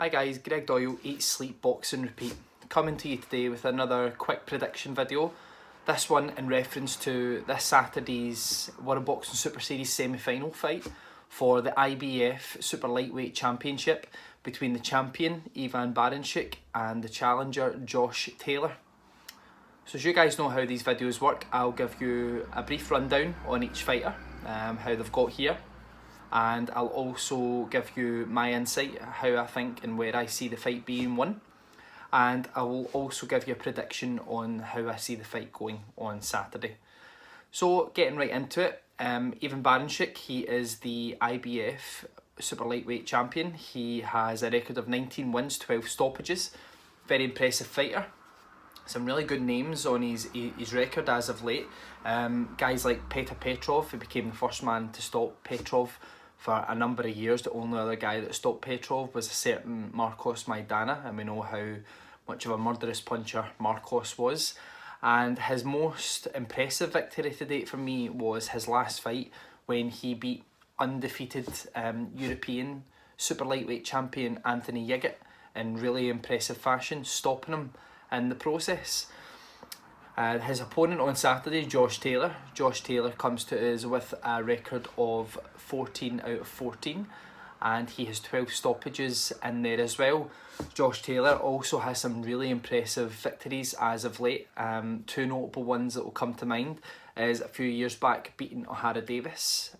Hi guys, Greg Doyle, Eat, Sleep, Boxing, Repeat. Coming to you today with another quick prediction video. This one in reference to this Saturday's World Boxing Super Series semi-final fight for the IBF Super Lightweight Championship between the champion Ivan Baranchyk and the challenger Josh Taylor. So as you guys know how these videos work, I'll give you a brief rundown on each fighter, how they've got here. And I'll also give you my insight, how I think and where I see the fight being won. And I will also give you a prediction on how I see the fight going on Saturday. So getting right into it, Ivan Baranchyk, he is the IBF Super Lightweight Champion. He has a record of 19 wins, 12 stoppages. Very impressive fighter. Some really good names on his record as of late. Guys like Petr Petrov, who became the first man to stop Petrov for a number of years. The only other guy that stopped Petrov was a certain Marcos Maidana, and we know how much of a murderous puncher Marcos was. And his most impressive victory to date for me was his last fight when he beat undefeated European super lightweight champion Anthony Yigit in really impressive fashion, stopping him in the process. His opponent on Saturday, Josh Taylor. Josh Taylor comes to us with a record of 14 out of 14 and he has 12 stoppages in there as well. Josh Taylor also has some really impressive victories as of late. Two notable ones that will come to mind is a few years back beating O'Hara Davis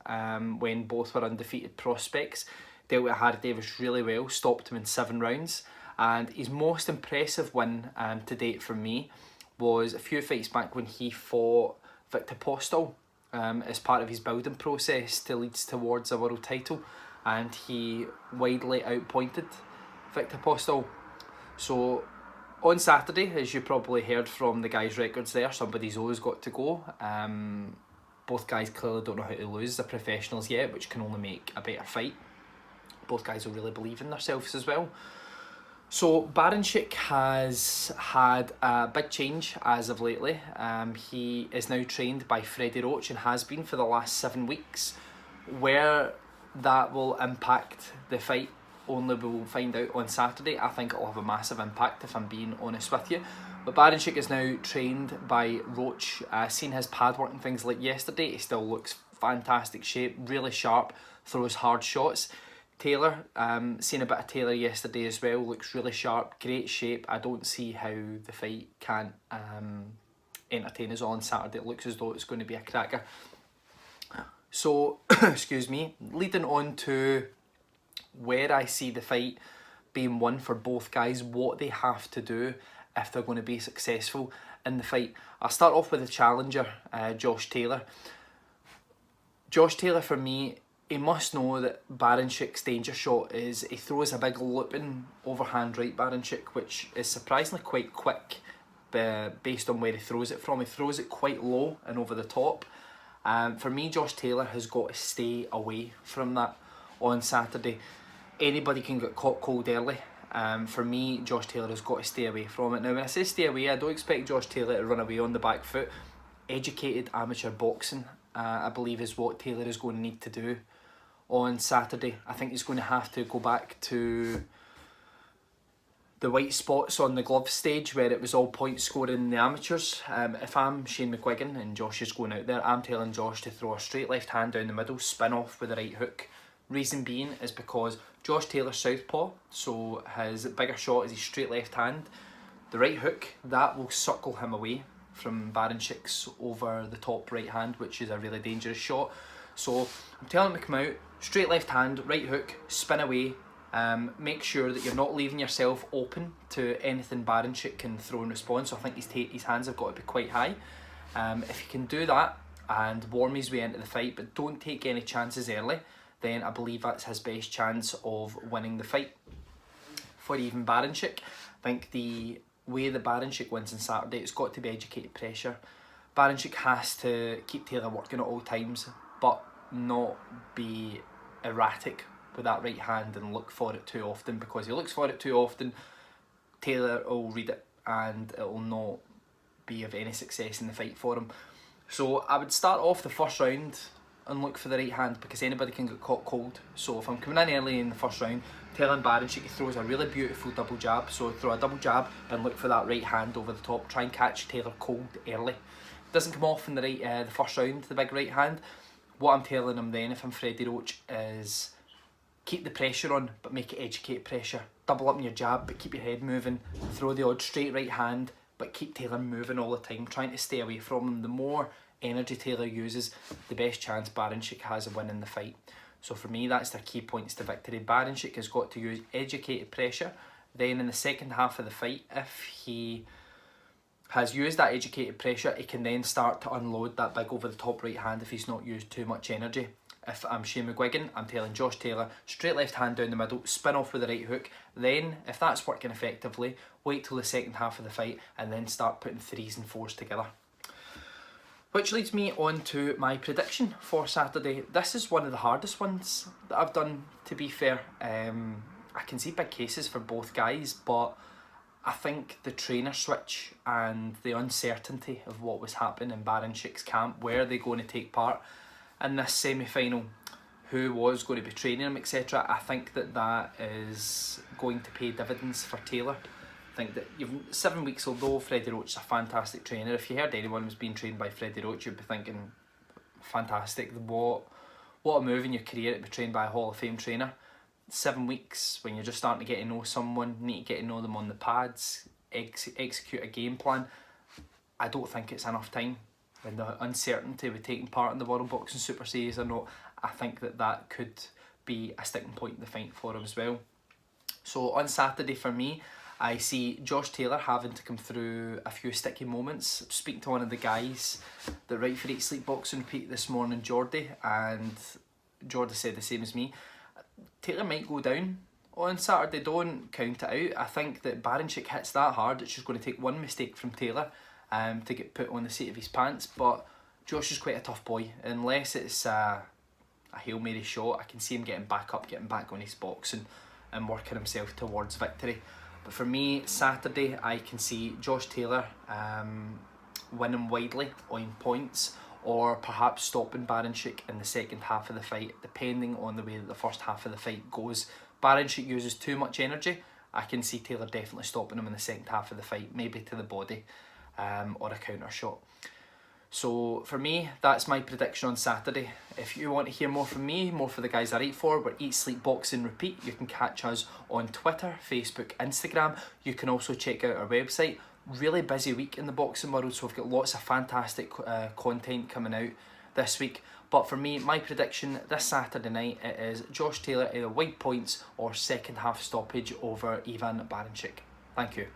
when both were undefeated prospects. Dealt with O'Hara Davis really well, stopped him in 7 rounds. And his most impressive win to date for me was a few fights back when he fought Victor Postol as part of his building process to lead towards a world title, and he widely outpointed Victor Postol. So on Saturday, as you probably heard from the guys' records there, somebody's always got to go. Both guys clearly don't know how to lose. They're professionals yet, which can only make a better fight. Both guys will really believe in themselves as well. So Baranchyk has had a big change as of lately. He is now trained by Freddie Roach and has been for the last 7 weeks. Where that will impact the fight, only we'll find out on Saturday. I think it'll have a massive impact if I'm being honest with you. But Baranchyk is now trained by Roach. Seen his pad work and things like yesterday, he still looks fantastic shape, really sharp, throws hard shots. Taylor, seen a bit of Taylor yesterday as well, looks really sharp, great shape. I don't see how the fight can't entertain us on Saturday. It looks as though it's going to be a cracker. So, excuse me, leading on to where I see the fight being won for both guys, what they have to do if they're going to be successful in the fight. I'll start off with the challenger, Josh Taylor. Josh Taylor, for me, he must know that Barancyk's danger shot is he throws a big looping overhand right Baranchyk, which is surprisingly quite quick based on where he throws it from. He throws it quite low and over the top. For me, Josh Taylor has got to stay away from that on Saturday. Anybody can get caught cold early. For me, Josh Taylor has got to stay away from it. Now, when I say stay away, I don't expect Josh Taylor to run away on the back foot. Educated amateur boxing, I believe, is what Taylor is going to need to do on Saturday. I think he's going to have to go back to the white spots on the glove stage where it was all point scoring in the amateurs. If I'm Shane McGuigan and Josh is going out there, I'm telling Josh to throw a straight left hand down the middle, spin off with the right hook. Reason being is because Josh Taylor's southpaw, so his bigger shot is his straight left hand. The right hook, that will circle him away from Barancyk's over the top right hand, which is a really dangerous shot. So I'm telling him to come out, straight left hand, right hook, spin away. Make sure that you're not leaving yourself open to anything Baranchyk can throw in response. So I think his hands have got to be quite high. If he can do that and warm his way into the fight, but don't take any chances early, then I believe that's his best chance of winning the fight. For even Baranchyk, I think the way that Baranchyk wins on Saturday, it's got to be educated pressure. Baranchyk has to keep Taylor working at all times, but not be erratic with that right hand and look for it too often, because if he looks for it too often, Taylor will read it and it will not be of any success in the fight for him. So I would start off the first round and look for the right hand, because anybody can get caught cold. So if I'm coming in early in the first round, Ivan Baranchyk, he throws a really beautiful double jab. So throw a double jab and look for that right hand over the top. Try and catch Taylor cold early. Doesn't come off in the first round, the big right hand. What I'm telling him then, if I'm Freddie Roach, is keep the pressure on, but make it educated pressure. Double up in your jab, but keep your head moving. Throw the odd straight right hand, but keep Taylor moving all the time, trying to stay away from him. The more energy Taylor uses, the best chance Baranchyk has of winning the fight. So for me, that's the key points to victory. Baranchyk has got to use educated pressure. Then in the second half of the fight, if he has used that educated pressure, he can then start to unload that big over the top right hand if he's not used too much energy. If I'm Shane McGuigan, I'm telling Josh Taylor, straight left hand down the middle, spin off with the right hook. Then, if that's working effectively, wait till the second half of the fight and then start putting 3s and 4s together. Which leads me on to my prediction for Saturday. This is one of the hardest ones that I've done, to be fair. I can see big cases for both guys, but I think the trainer switch and the uncertainty of what was happening in Baranchyk's camp, where they're going to take part in this semi-final, who was going to be training him, etc. I think that is going to pay dividends for Taylor. I think that 7 weeks, although Freddie Roach is a fantastic trainer, if you heard anyone who's been trained by Freddie Roach, you'd be thinking, fantastic, what a move in your career to be trained by a Hall of Fame trainer. 7 weeks, when you're just starting to get to know someone, you need to get to know them on the pads, execute a game plan. I don't think it's enough time. And the uncertainty with taking part in the World Boxing Super Series or not, I think that could be a sticking point in the fight for him as well. So on Saturday for me, I see Josh Taylor having to come through a few sticky moments. Speaking to one of the guys that write for Eat Sleep Boxing Repeat this morning, Jordy, and Jordy said the same as me. Taylor might go down on Saturday, don't count it out. I think that Baranchyk hits that hard, it's just going to take one mistake from Taylor to get put on the seat of his pants. But Josh is quite a tough boy. Unless it's a Hail Mary shot, I can see him getting back up, getting back on his boxing and working himself towards victory. But for me, Saturday, I can see Josh Taylor winning widely on points, or perhaps stopping Baranchyk in the second half of the fight, depending on the way that the first half of the fight goes. Baranchyk uses too much energy, I can see Taylor definitely stopping him in the second half of the fight, maybe to the body or a counter shot. So for me, that's my prediction on Saturday. If you want to hear more from me, more for the guys I write for, we're Eat, Sleep, Boxing, Repeat. You can catch us on Twitter, Facebook, Instagram. You can also check out our website. Really busy week in the boxing world, so we've got lots of fantastic content coming out this week. But for me, my prediction this Saturday night, it is Josh Taylor either wide points or second half stoppage over Ivan Baranchyk. Thank you.